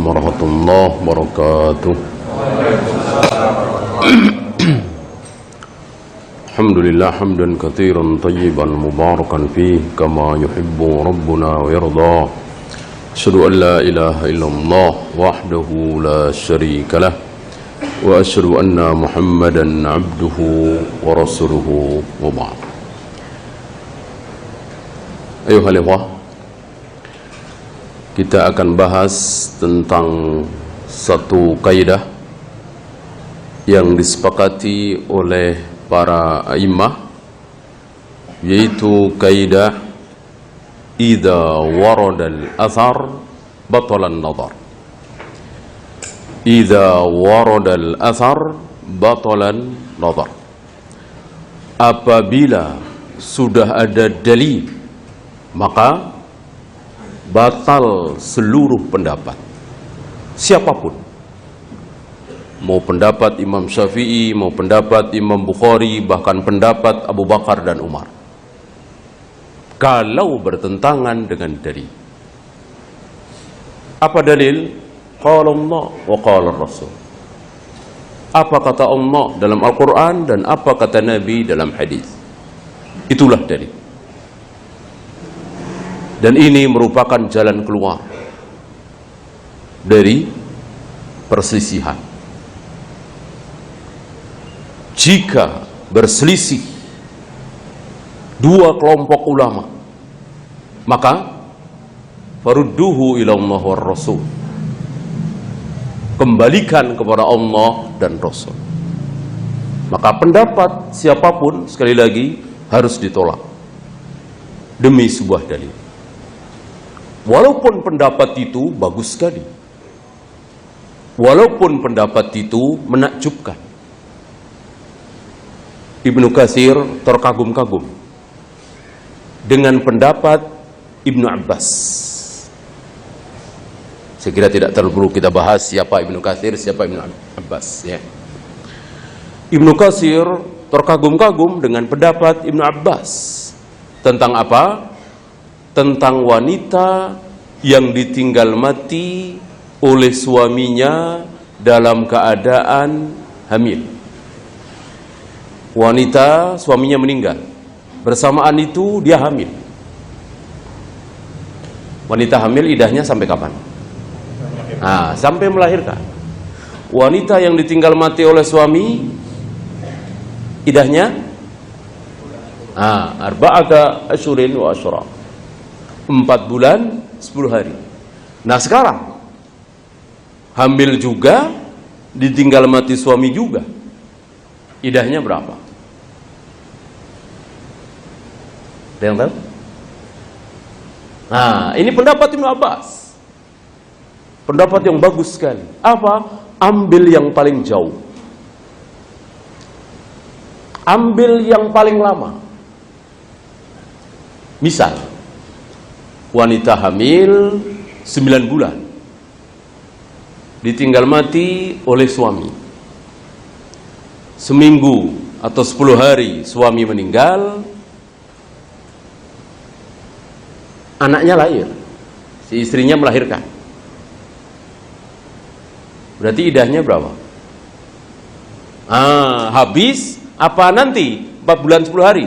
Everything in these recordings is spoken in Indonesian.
warahmatullahi wabarakatuh. Alhamdulillah hamdan katsiran tayyiban mubarakan fihi kama yuhibbu rabbuna wa yarda. Asyhadu an la ilaha illallah wahdahu la syarika lah wa asyhadu anna Muhammadan abduhu wa rasuluhu wa ba'd. Ayuhal ikhwah, kita akan bahas tentang satu kaidah yang disepakati oleh para a'immah, yaitu kaidah idza warada al-athar batala an-nadhar. Idza warada al-athar batala an-nadhar. Apabila sudah ada dalil, maka batal seluruh pendapat siapapun. Mau pendapat Imam Syafi'i, mau pendapat Imam Bukhari, bahkan pendapat Abu Bakar dan Umar, kalau bertentangan dengan dalil. Apa dalil? Qala Allah wa qala Rasul. Apa kata Allah dalam Al-Quran dan apa kata Nabi dalam hadis. Itulah dalil. Dan ini merupakan jalan keluar dari perselisihan. Jika berselisih dua kelompok ulama, maka farudduhu ila Allah war Rasul. Kembalikan kepada Allah dan Rasul. Maka pendapat siapapun, sekali lagi, harus ditolak demi sebuah dalil. Walaupun pendapat itu bagus sekali, walaupun pendapat itu menakjubkan. Ibnu Katsir terkagum-kagum dengan pendapat Ibnu Abbas. Saya kira tidak perlu kita bahas siapa Ibnu Katsir, siapa Ibnu Abbas, ya. Ibnu Katsir terkagum-kagum dengan pendapat Ibnu Abbas tentang apa? Tentang wanita yang ditinggal mati oleh suaminya dalam keadaan hamil. Wanita suaminya meninggal, bersamaan itu dia hamil. Wanita hamil idahnya sampai kapan? Sampai melahirkan. Wanita yang ditinggal mati oleh suami, idahnya arba'ata asyurin wa asyra, 4 bulan 10 hari. Nah sekarang hamil juga, ditinggal mati suami juga, idahnya berapa? Ada yang tahu? Ini pendapat Ibnu Abbas, pendapat yang bagus sekali. Apa? Ambil yang paling jauh, ambil yang paling lama. Misal wanita hamil 9 bulan, ditinggal mati oleh suami. Seminggu atau 10 hari suami meninggal, anaknya lahir, si istrinya melahirkan. Berarti idahnya berapa? Habis apa nanti 4 bulan 10 hari?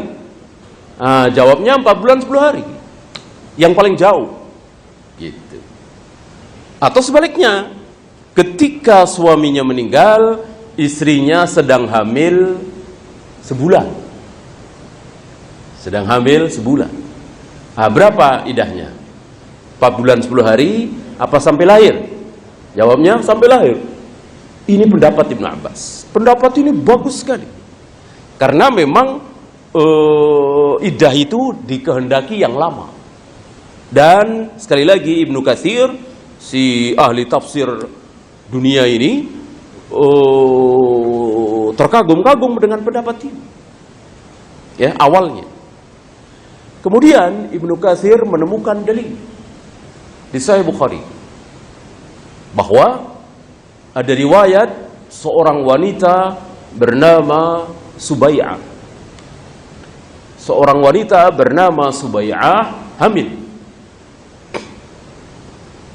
Jawabnya 4 bulan 10 hari, yang paling jauh gitu. Atau sebaliknya, ketika suaminya meninggal, istrinya sedang hamil sebulan, sedang hamil sebulan. Berapa idahnya? 4 bulan 10 hari apa sampai lahir? Jawabnya sampai lahir. Ini pendapat Ibnu Abbas. Pendapat ini bagus sekali, karena memang idah itu dikehendaki yang lama. Dan sekali lagi Ibnu Katsir, si ahli tafsir dunia ini, terkagum-kagum dengan pendapat ini, ya, awalnya. Kemudian Ibnu Katsir menemukan dalil di Sahih Bukhari bahwa ada riwayat seorang wanita bernama Subai'ah. Seorang wanita bernama Subai'ah hamil,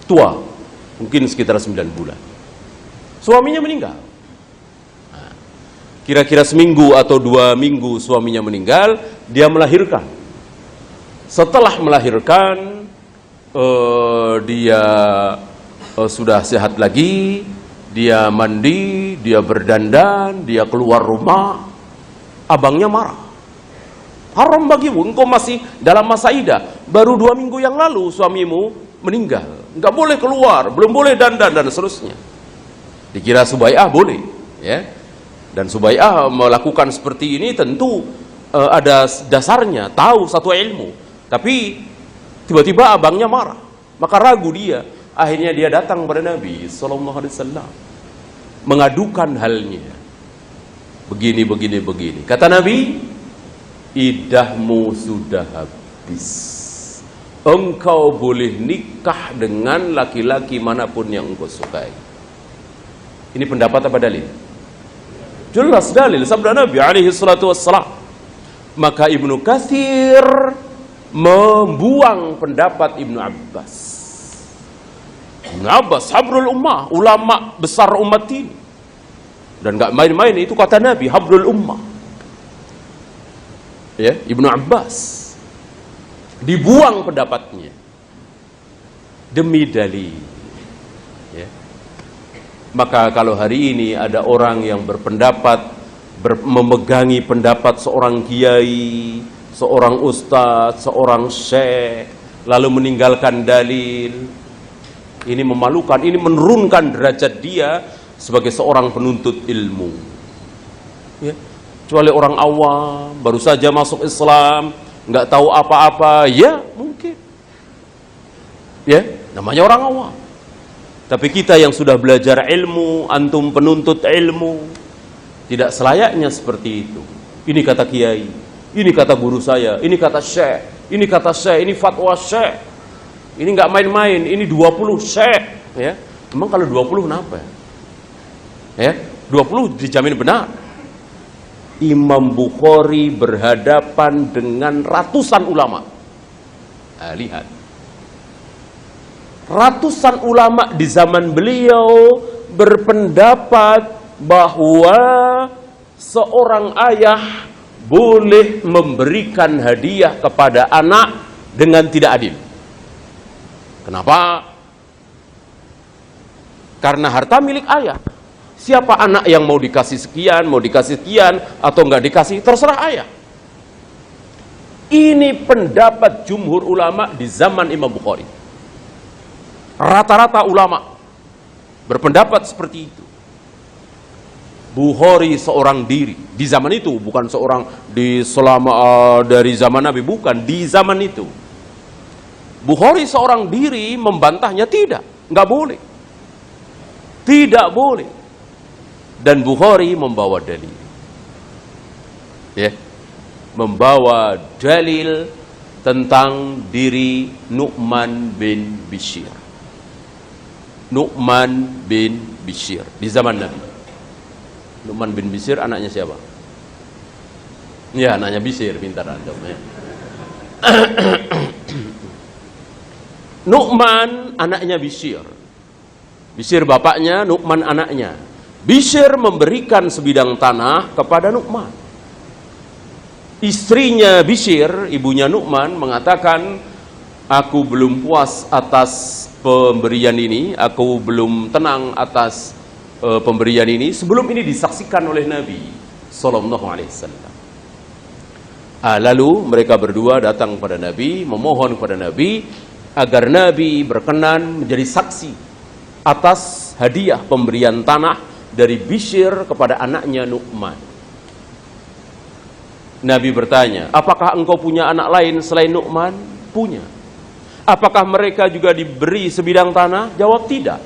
tua, mungkin sekitar 9 bulan. Suaminya meninggal. Nah, kira-kira seminggu atau 2 minggu suaminya meninggal, dia melahirkan. Setelah melahirkan, dia sudah sehat lagi, dia mandi, dia berdandan, dia keluar rumah. Abangnya marah. Haram bagimu, engkau masih dalam masa idah. Baru 2 minggu yang lalu suamimu meninggal. Enggak boleh keluar, belum boleh dandan dan seterusnya. Dikira Subai'ah boleh, ya. Dan Subai'ah melakukan seperti ini tentu ada dasarnya, tahu satu ilmu. Tapi tiba-tiba abangnya marah, maka ragu dia. Akhirnya dia datang kepada Nabi sallallahu alaihi wasallam mengadukan halnya. Begini. Kata Nabi, idahmu sudah habis. Engkau boleh nikah dengan laki-laki manapun yang engkau sukai. Ini pendapat apa dalil? Jelas dalil sabda Nabi alaihi salatu wassalam. Maka Ibnu Katsir membuang pendapat Ibnu Abbas. Ibnu Abbas habrul ummah, ulama besar umat ini. Dan gak main-main, itu kata Nabi, habrul ummah. Ya, Ibnu Abbas dibuang pendapatnya demi dalil. Ya. Maka kalau hari ini ada orang yang berpendapat memegangi pendapat seorang kiai, seorang ustadz, seorang syekh, lalu meninggalkan dalil, ini memalukan, ini menurunkan derajat dia sebagai seorang penuntut ilmu. Ya. Kecuali orang awam, baru saja masuk Islam, nggak tahu apa-apa, ya mungkin. Ya, namanya orang awam. Tapi kita yang sudah belajar ilmu, antum penuntut ilmu, tidak selayaknya seperti itu. Ini kata kiai, ini kata guru saya, ini kata syekh, ini kata syekh, ini fatwa syekh. Ini nggak main-main, ini 20 syekh. Ya, emang kalau 20 kenapa? Ya, 20 dijamin benar. Imam Bukhari berhadapan dengan ratusan ulama. Nah, lihat. Ratusan ulama di zaman beliau berpendapat bahwa seorang ayah boleh memberikan hadiah kepada anak dengan tidak adil. Kenapa? Karena harta milik ayah. Siapa anak yang mau dikasih sekian, atau enggak dikasih, terserah ayah. Ini pendapat jumhur ulama di zaman Imam Bukhari. Rata-rata ulama berpendapat seperti itu. Bukhari seorang diri di zaman itu, bukan seorang dari zaman Nabi, bukan, di zaman itu. Bukhari seorang diri membantahnya, tidak, enggak boleh. Tidak boleh. Dan Bukhari membawa dalil. Ya. Membawa dalil tentang diri Nu'man bin Bishir. Nu'man bin Bishir di zaman Nabi. Nu'man bin Bishir anaknya siapa? Ya, anaknya Bishir, pintar antum ya. Nu'man anaknya Bishir. Bishir bapaknya, Nu'man anaknya. Bishir memberikan sebidang tanah kepada Nu'man. Istrinya Bishir, ibunya Nu'man, mengatakan, aku belum puas atas pemberian ini, aku belum tenang atas pemberian ini, sebelum ini disaksikan oleh Nabi sallallahu alaihi wasallam. Lalu mereka berdua datang kepada Nabi, memohon kepada Nabi agar Nabi berkenan menjadi saksi atas hadiah pemberian tanah dari Bishir kepada anaknya Nu'man. Nabi bertanya, apakah engkau punya anak lain selain Nu'man? Punya. Apakah mereka juga diberi sebidang tanah? Jawab tidak.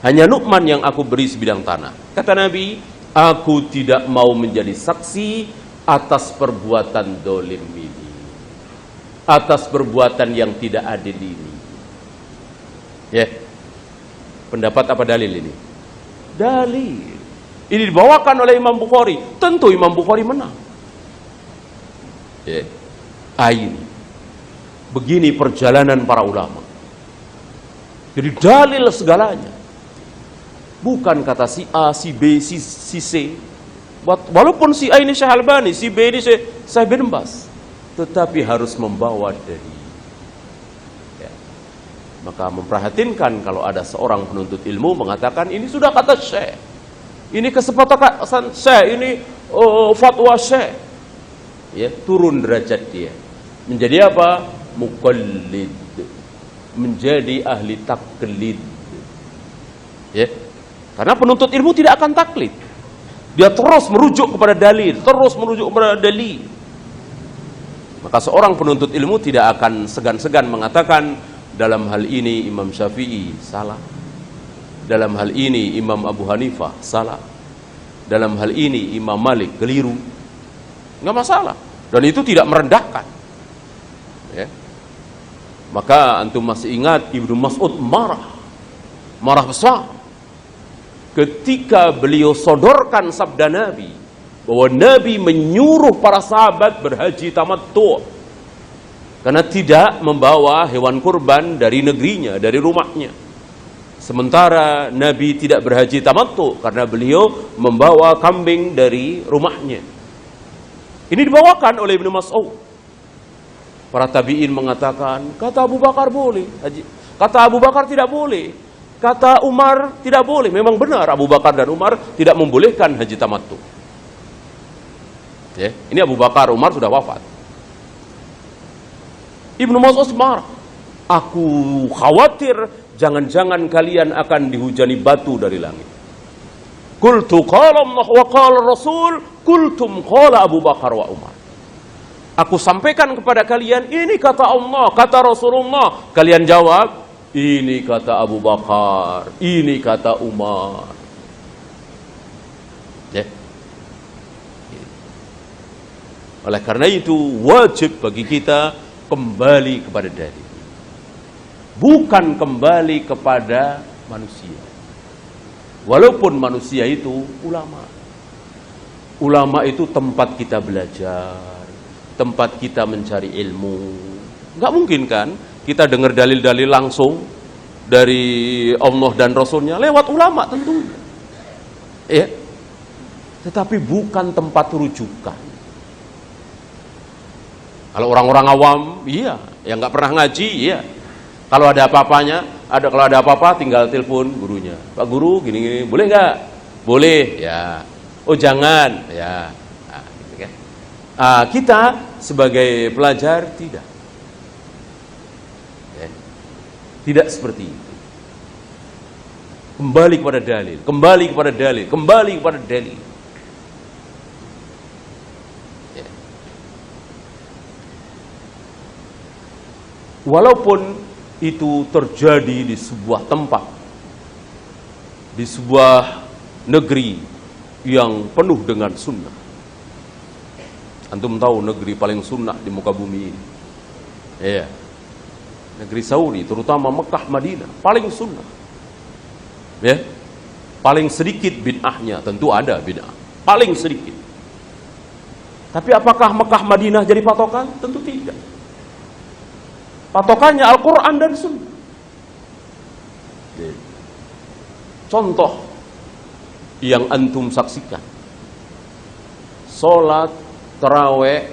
Hanya Nu'man yang aku beri sebidang tanah. Kata Nabi, aku tidak mau menjadi saksi atas perbuatan dolim ini, atas perbuatan yang tidak adil ini. Ya, pendapat apa dalil ini? Dalil. Ini dibawakan oleh Imam Bukhari. Tentu Imam Bukhari menang. Ya. Ini. Begini perjalanan para ulama. Jadi dalil segalanya. Bukan kata si A, si B, si C. Walaupun si A ini Syekh Albani, si B ini Syekh bin Baz, tetapi harus membawa dari. Ya. Maka memperhatinkan kalau ada seorang penuntut ilmu mengatakan ini sudah kata Syekh, ini kesepakatan Syekh, ini fatwa Syekh. Ya, turun derajat dia. Menjadi apa? Muqallid. Menjadi ahli taklid. Ya. Karena penuntut ilmu tidak akan taklid. Dia terus merujuk kepada dalil, terus merujuk kepada dalil. Maka seorang penuntut ilmu tidak akan segan-segan mengatakan dalam hal ini Imam Syafi'i salah, dalam hal ini Imam Abu Hanifah salah, dalam hal ini Imam Malik keliru. Nggak masalah. Dan itu tidak merendahkan. Ya. Maka antum masih ingat Ibnu Mas'ud marah besar ketika beliau sodorkan sabda Nabi bahwa Nabi menyuruh para sahabat berhaji tamattu karena tidak membawa hewan kurban dari negerinya, dari rumahnya. Sementara Nabi tidak berhaji tamattu karena beliau membawa kambing dari rumahnya. Ini dibawakan oleh Ibnu Mas'ud. Para tabi'in mengatakan, kata Abu Bakar boleh, kata Abu Bakar tidak boleh. Kata Umar tidak boleh. Memang benar Abu Bakar dan Umar tidak membolehkan haji tamattu. Ya, ini Abu Bakar, Umar sudah wafat. Ibnu Mas'ud marah. Aku khawatir jangan-jangan kalian akan dihujani batu dari langit. Qultu qala Allah wa qala Rasul, qultum qala Abu Bakar wa Umar. Aku sampaikan kepada kalian, ini kata Allah, kata Rasulullah. Kalian jawab, ini kata Abu Bakar, ini kata Umar. Ya. Oleh karena itu wajib bagi kita kembali kepada dalil, bukan kembali kepada manusia. Walaupun manusia itu ulama. Ulama itu tempat kita belajar, tempat kita mencari ilmu. Nggak mungkin kan kita dengar dalil-dalil langsung dari Allah dan Rasulnya lewat ulama tentunya. Ya. Tetapi bukan tempat rujukan. Kalau orang-orang awam, iya, yang nggak pernah ngaji, iya. Kalau ada apa-apanya, kalau ada apa-apa tinggal telepon gurunya. Pak guru, gini-gini, boleh nggak? Boleh, ya. Oh jangan, ya. Nah, gitu kan. Kita sebagai pelajar tidak. Tidak seperti itu. Kembali kepada dalil, kembali kepada dalil, kembali kepada dalil. Ya. Walaupun itu terjadi di sebuah tempat, di sebuah negeri yang penuh dengan sunnah. Antum tahu negeri paling sunnah di muka bumi ini. Iya. Negeri Saudi, terutama Mekah, Madinah, paling sunnah. Ya. Paling sedikit bid'ahnya, tentu ada bid'ah. Paling sedikit. Tapi apakah Mekah, Madinah jadi patokan? Tentu tidak. Patokannya Al-Quran dan Sunnah. Contoh yang antum saksikan. Sholat tarawih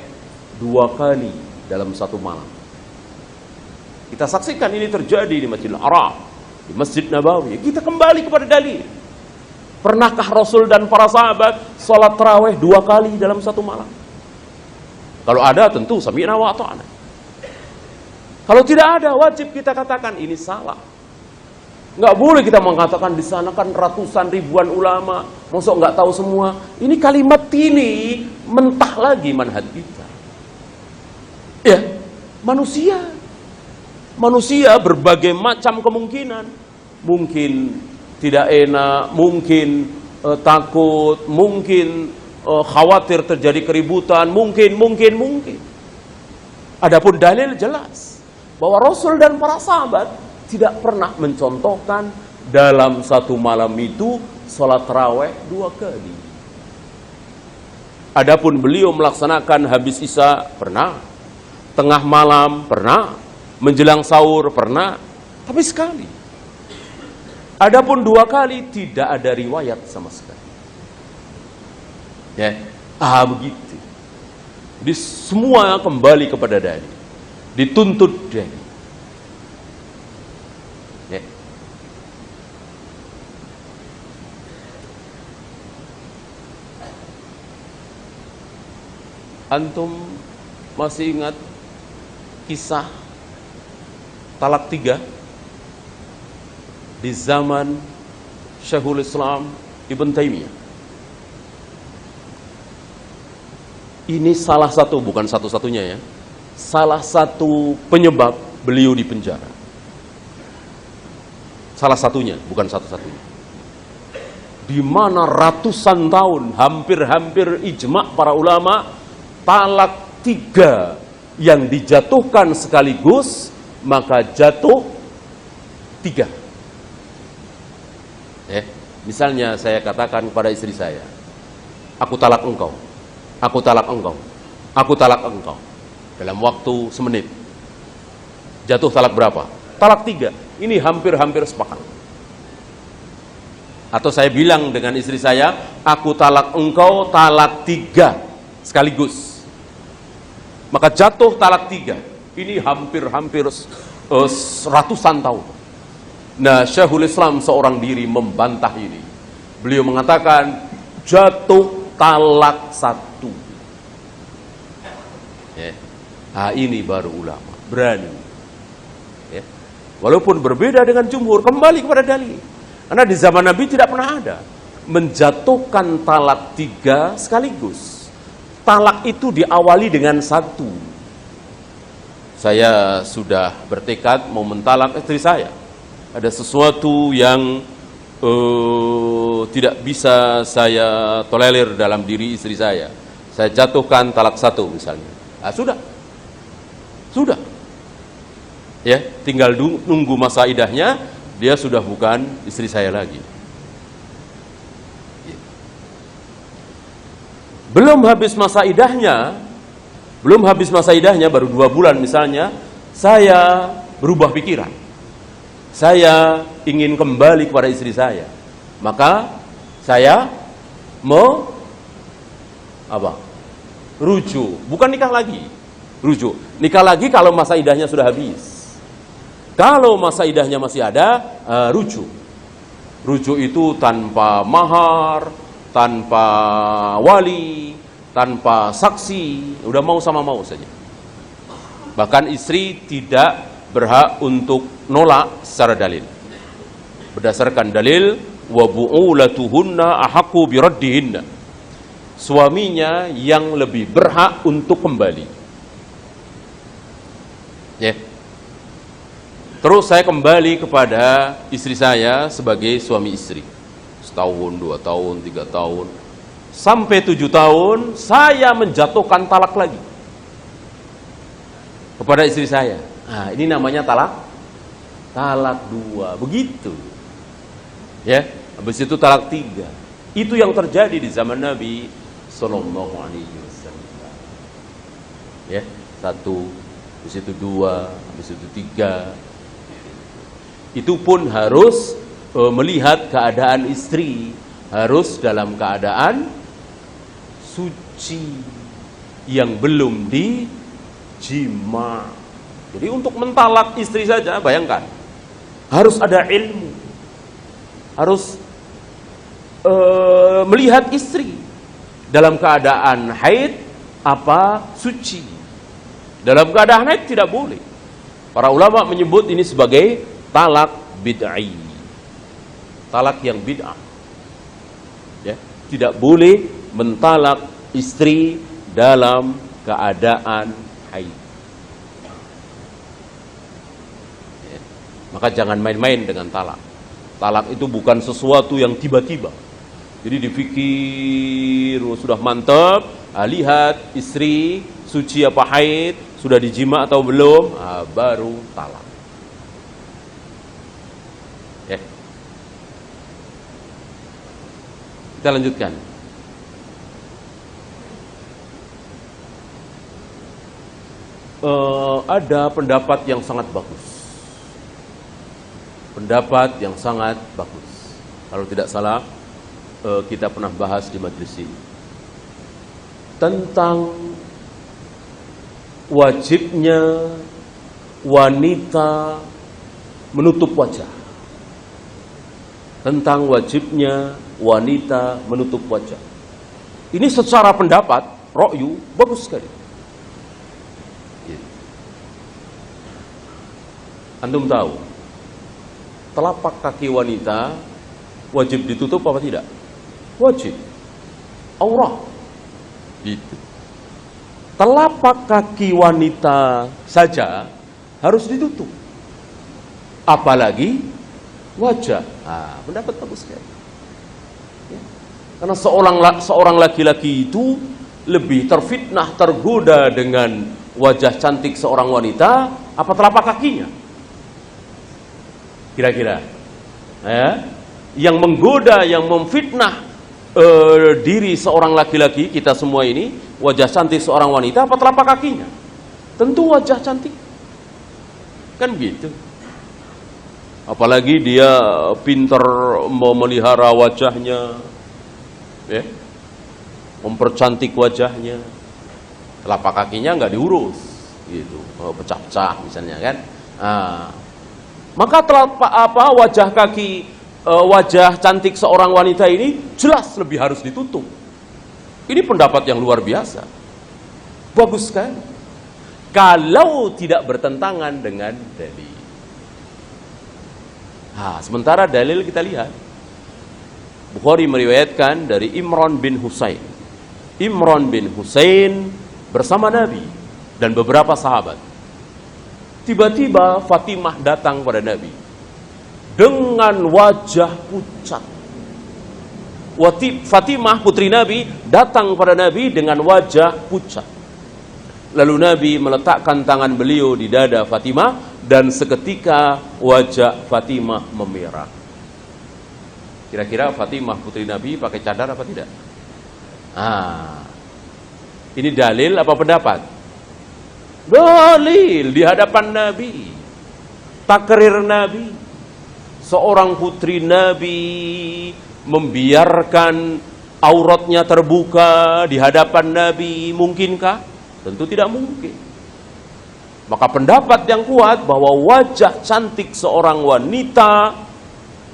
2 kali dalam satu malam. Kita saksikan ini terjadi di Masjidil Haram, di Masjid Nabawi. Kita kembali kepada dalil. Pernahkah Rasul dan para sahabat sholat tarawih 2 kali dalam satu malam? Kalau ada tentu sami'na wa ata'na. Kalau tidak ada, wajib kita katakan ini salah. Nggak boleh kita mengatakan di sana kan ratusan ribuan ulama, mosok nggak tahu semua. Ini kalimat ini mentah lagi manhaj kita. Ya, manusia berbagai macam kemungkinan. Mungkin tidak enak, mungkin takut, mungkin khawatir terjadi keributan, mungkin. Adapun dalil jelas bahwa Rasul dan para sahabat tidak pernah mencontohkan dalam satu malam itu sholat tarawih 2 kali. Adapun beliau melaksanakan habis isya pernah, tengah malam pernah, menjelang sahur pernah, tapi sekali. Adapun 2 kali tidak ada riwayat sama sekali. Ya, begitu. Jadi semua kembali kepada dalil, dituntut dalil. Ya. Antum masih ingat kisah talak 3 di zaman Syekhul Islam Ibn Taimiyah? Ini salah satu, bukan satu-satunya ya, salah satu penyebab beliau di penjara. Salah satunya, bukan satu-satunya. Di mana ratusan tahun, hampir-hampir ijma' para ulama, talak 3 yang dijatuhkan sekaligus, maka jatuh 3. Misalnya saya katakan kepada istri saya, aku talak engkau, aku talak engkau, aku talak engkau. Dalam waktu semenit. Jatuh talak berapa? Talak 3. Ini hampir-hampir sepakat. Atau saya bilang dengan istri saya, aku talak engkau, talak 3 sekaligus. Maka jatuh talak 3. Ini hampir-hampir ratusan tahun. Nah, Syekhul Islam seorang diri membantah ini. Beliau mengatakan, jatuh talak 1. Ya. Ini baru ulama, berani. Ya. Walaupun berbeda dengan jumhur, kembali kepada dalil. Karena di zaman Nabi tidak pernah ada menjatuhkan talak 3 sekaligus. Talak itu diawali dengan 1. Saya sudah bertekad mau mentalak istri saya. Ada sesuatu yang tidak bisa saya tolerir dalam diri istri saya. Saya jatuhkan talak 1 misalnya. Sudah. Ya, tinggal nunggu masa idahnya, dia sudah bukan istri saya lagi. Belum habis masa idahnya, baru 2 bulan misalnya, saya berubah pikiran. Saya ingin kembali kepada istri saya. Maka saya mau rujuk, bukan nikah lagi. Rujuk. Nikah lagi kalau masa idahnya sudah habis. Kalau masa idahnya masih ada, rujuk. Rujuk itu tanpa mahar, tanpa wali, tanpa saksi, udah mau sama mau saja. Bahkan istri tidak berhak untuk nolak secara dalil. Berdasarkan dalil, wa bu'ulatuhunna ahaqqu biraddihinna. Suaminya yang lebih berhak untuk kembali. Ya. Terus saya kembali kepada istri saya sebagai suami istri. Setahun, 2 tahun, 3 tahun, sampai 7 tahun saya menjatuhkan talak lagi kepada istri saya. Ini namanya talak 2, begitu. Ya, habis itu talak 3. Itu yang terjadi di zaman Nabi Sallallahu Alaihi Wasallam. Ya, 1, habis itu 2, habis itu 3. Itu pun harus melihat keadaan istri, harus dalam keadaan suci yang belum dijima. Jadi untuk mentalak istri saja, bayangkan, harus ada ilmu, harus melihat istri dalam keadaan haid apa suci. Dalam keadaan haid tidak boleh. Para ulama menyebut ini sebagai talak bid'ai, talak yang bid'ah. Ya, tidak boleh mentalak istri dalam keadaan haid. Maka jangan main-main dengan talak. Talak itu bukan sesuatu yang tiba-tiba. Jadi dipikir sudah mantap, lihat istri suci apa haid, sudah dijima atau belum, baru talak. Ya. Kita lanjutkan. Ada pendapat yang sangat bagus. pendapat yang sangat bagus. Kalau tidak salah, kita pernah bahas di majelis ini tentang wajibnya wanita menutup wajah. Tentang wajibnya wanita menutup wajah. Ini secara pendapat, ra'yu, bagus sekali. Antum tahu, telapak kaki wanita wajib ditutup apa tidak? Wajib. Aurat. Gitu. Telapak kaki wanita saja harus ditutup. Apalagi wajah. Pendapat bagus sekali. Ya. Karena seorang laki-laki itu lebih terfitnah, tergoda dengan wajah cantik seorang wanita apa telapak kakinya? Kira-kira. Ya. Yang menggoda, yang memfitnah diri seorang laki-laki, kita semua ini, wajah cantik seorang wanita apa telapak kakinya? Tentu wajah cantik. Kan gitu. Apalagi dia pintar memelihara wajahnya, ya, mempercantik wajahnya, telapak kakinya nggak diurus, gitu, pecah-pecah misalnya kan. Maka wajah kaki, wajah cantik seorang wanita ini jelas lebih harus ditutup. Ini pendapat yang luar biasa, bagus kan? Kalau tidak bertentangan dengan dalil. Sementara dalil kita lihat, Bukhari meriwayatkan dari Imran bin Husain. Imran bin Husain bersama Nabi dan beberapa sahabat. Tiba-tiba Fatimah datang pada Nabi dengan wajah pucat. Fatimah putri Nabi datang pada Nabi dengan wajah pucat. Lalu Nabi meletakkan tangan beliau di dada Fatimah dan seketika wajah Fatimah memerah. Kira-kira Fatimah putri Nabi pakai cadar apa tidak? Ini dalil apa pendapat? Dalil di hadapan Nabi. Takrir Nabi. Seorang putri Nabi membiarkan auratnya terbuka di hadapan Nabi, mungkinkah? Tentu tidak mungkin. Maka pendapat yang kuat bahwa wajah cantik seorang wanita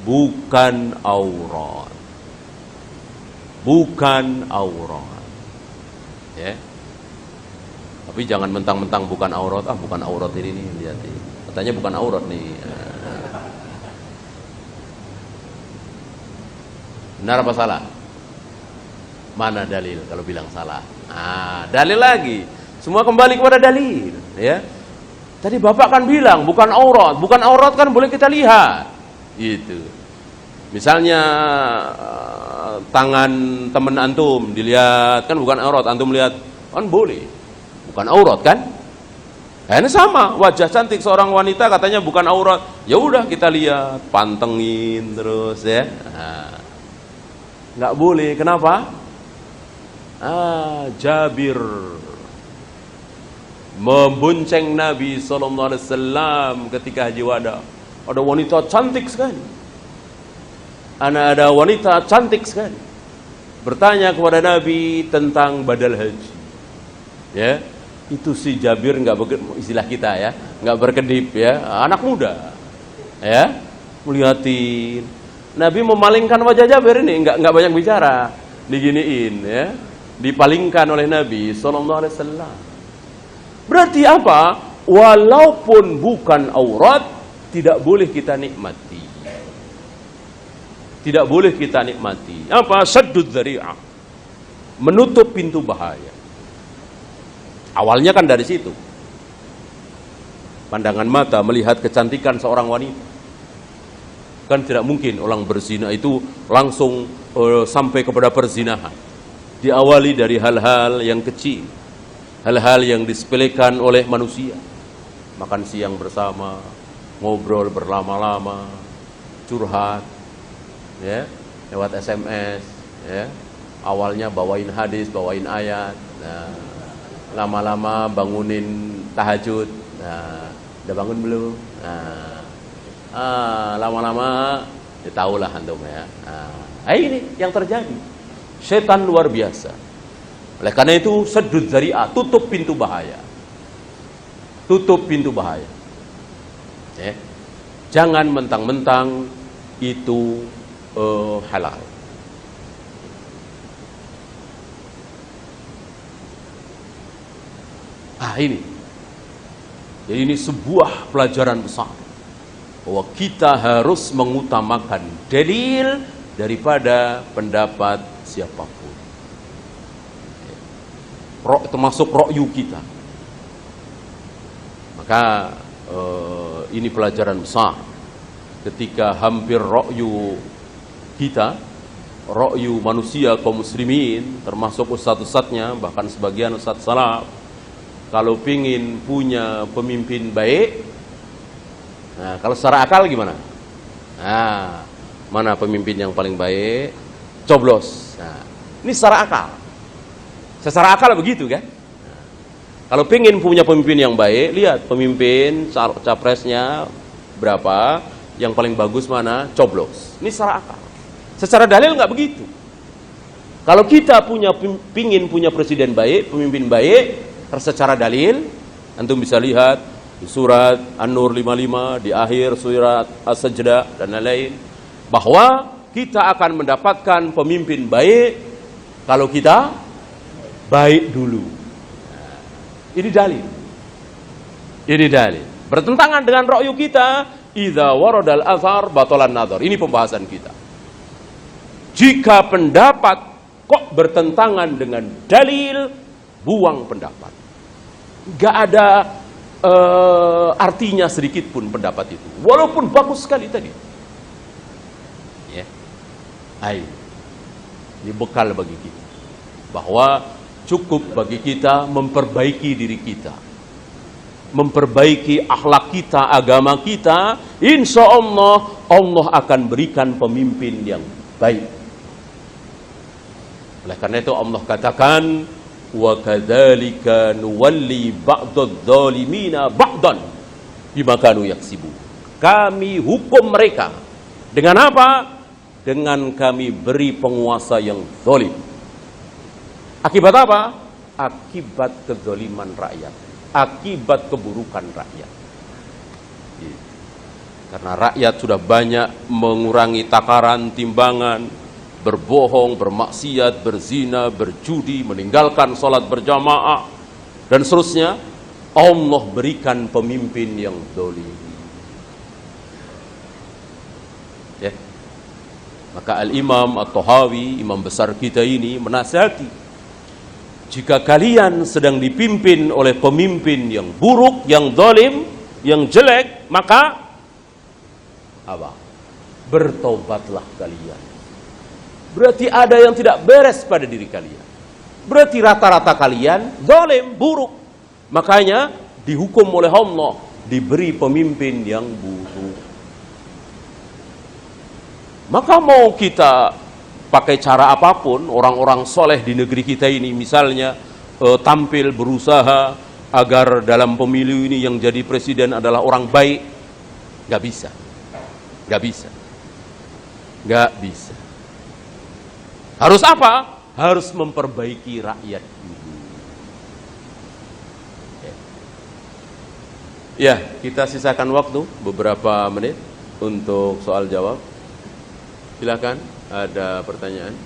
bukan aurat. Bukan aurat. Ya. Tapi jangan mentang-mentang bukan aurat. Bukan aurat ini nih, lihat nih. Katanya bukan aurat nih. Benar apa salah? Mana dalil kalau bilang salah? Dalil lagi. Semua kembali kepada dalil, ya. Tadi Bapak kan bilang bukan aurat. Bukan aurat kan boleh kita lihat. Gitu. Misalnya tangan teman antum dilihat, kan bukan aurat, antum lihat, kan boleh. Bukan aurat kan? Ini sama, wajah cantik seorang wanita katanya bukan aurat. Ya udah kita lihat, pantengin terus ya. Nggak boleh, kenapa? Jabir membonceng Nabi SAW ketika haji wada. Ada wanita cantik sekali. Ada wanita cantik sekali. Bertanya kepada Nabi tentang badal haji. Ya, itu si Jabir istilah kita ya, nggak berkedip ya, anak muda. Ya, melihatin. Nabi memalingkan wajah Jabir ini, nggak banyak bicara, diginiin ya, dipalingkan oleh Nabi SAW. Berarti apa? Walaupun bukan aurat, tidak boleh kita nikmati. Tidak boleh kita nikmati. Apa? Saddud dzari'ah. Menutup pintu bahaya. Awalnya kan dari situ. Pandangan mata melihat kecantikan seorang wanita. Kan tidak mungkin orang berzina itu langsung sampai kepada perzinahan. Diawali dari hal-hal yang kecil. Hal-hal yang disepelekan oleh manusia. Makan siang bersama, ngobrol berlama-lama, curhat, ya, lewat SMS, ya. Awalnya bawain hadis, bawain ayat, lama-lama bangunin tahajud. Udah bangun belum? lama-lama ya tahulah antum ya. Ini yang terjadi. Setan luar biasa. Oleh karena itu seddud dzari'ah, tutup pintu bahaya. Tutup pintu bahaya. Ya. Jangan mentang-mentang itu halal. Ini. Jadi ini sebuah pelajaran besar. Bahwa kita harus mengutamakan dalil daripada pendapat siapapun. Termasuk ra'yu kita. Maka ini pelajaran besar. Ketika hampir ra'yu kita, ra'yu manusia kaum muslimin, termasuk ustadz-ustadznya, bahkan sebagian ustadz salaf, kalau pingin punya pemimpin baik, kalau secara akal gimana? Mana pemimpin yang paling baik? Coblos. Ini secara akal. Secara akal begitu kan? Kalau pingin punya pemimpin yang baik, lihat pemimpin capresnya berapa, yang paling bagus mana, coblos. Ini secara akal. Secara dalil nggak begitu. Kalau kita pingin punya presiden baik, pemimpin baik, secara dalil, antum bisa lihat di surat An-Nur 55, di akhir surat As-Sajdah dan lain-lain, bahwa kita akan mendapatkan pemimpin baik kalau kita baik dulu. Ini dalil. Ini dalil. Bertentangan dengan ra'yu kita, idza waradal athar batalan nadhar. Ini pembahasan kita. Jika pendapat kok bertentangan dengan dalil, buang pendapat. Gak ada artinya sedikit pun pendapat itu, walaupun bagus sekali tadi. Ya, ini bekal bagi kita, bahwa cukup bagi kita memperbaiki diri kita, memperbaiki akhlak kita, agama kita. Insya Allah, Allah akan berikan pemimpin yang baik. Oleh karena itu Allah katakan, wa kadzalika nuwalli ba'dadh-dhalimina ba'dan bima kanu yaksibun. Kami hukum mereka dengan apa? Dengan kami beri penguasa yang zalim. Akibat apa? Akibat kezaliman rakyat, akibat keburukan rakyat. Karena rakyat sudah banyak mengurangi takaran, timbangan, berbohong, bermaksiat, berzina, berjudi, meninggalkan sholat berjamaah, dan seterusnya. Allah berikan pemimpin yang zalim. Ya. Maka Al-Imam At-Tahawi, imam besar kita ini, menasihati, jika kalian sedang dipimpin oleh pemimpin yang buruk, yang zalim, yang jelek, maka bertobatlah kalian. Berarti ada yang tidak beres pada diri kalian. Berarti rata-rata kalian zalim, buruk. Makanya dihukum oleh Allah, diberi pemimpin yang buruk. Maka mau kita pakai cara apapun, orang-orang soleh di negeri kita ini misalnya tampil berusaha agar dalam pemilu ini yang jadi presiden adalah orang baik, nggak bisa. Harus apa? Harus memperbaiki rakyat dulu. Ya, kita sisakan waktu beberapa menit untuk soal jawab. Silakan, ada pertanyaan?